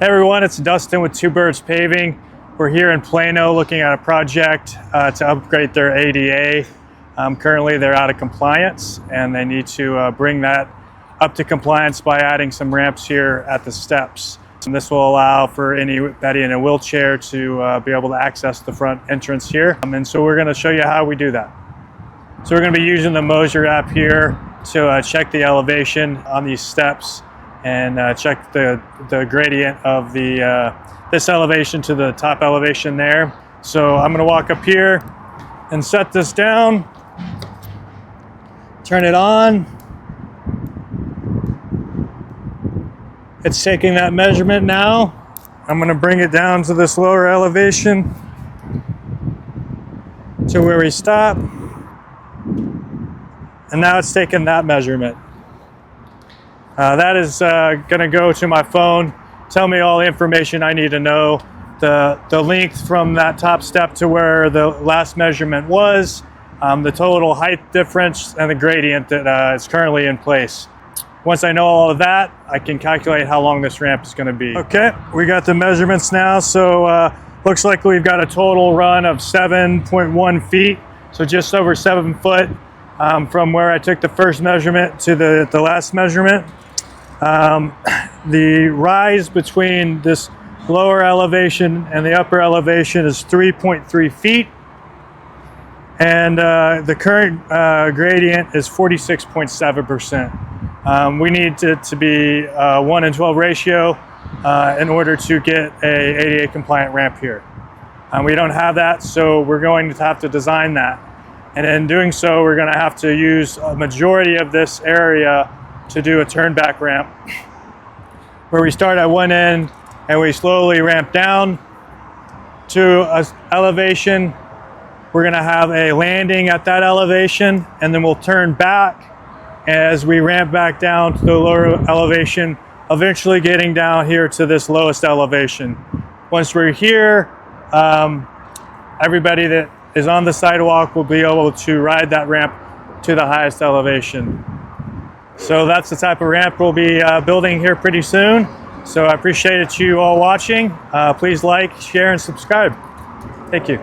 Hey everyone, it's Dustin with Two Birds Paving. We're here in Plano looking at a project to upgrade their ADA. Currently they're out of compliance and they need to bring that up to compliance by adding some ramps here at the steps. And this will allow for anybody in a wheelchair to be able to access the front entrance here. And so we're going to show you how we do that. So we're going to be using the Moser app here to check the elevation on these steps and check the gradient of this elevation to the top elevation there. So I'm going to walk up here and set this down, turn it on. It's taking that measurement now. I'm going to bring it down to this lower elevation to where we stop. And now it's taking that measurement. That is going to go to my phone, tell me all the information I need to know, the length from that top step to where the last measurement was, the total height difference, and the gradient that is currently in place. Once I know all of that, I can calculate how long this ramp is going to be. Okay, we got the measurements now, so looks like we've got a total run of 7.1 feet, so just over 7 foot from where I took the first measurement to the last measurement. The rise between this lower elevation and the upper elevation is 3.3 feet. And the current gradient is 46.7%. We need it to be 1 in 12 ratio in order to get a ADA compliant ramp here. We don't have that, so we're going to have to design that. And in doing so, we're going to have to use a majority of this area to do a turn back ramp, where we start at one end and we slowly ramp down to an elevation. We're going to have a landing at that elevation, and then we'll turn back as we ramp back down to the lower elevation, eventually getting down here to this lowest elevation. Once we're here, everybody that is on the sidewalk will be able to ride that ramp to the highest elevation. So that's the type of ramp we'll be building here pretty soon. So I appreciate you all watching. Please like, share, and subscribe. Thank you.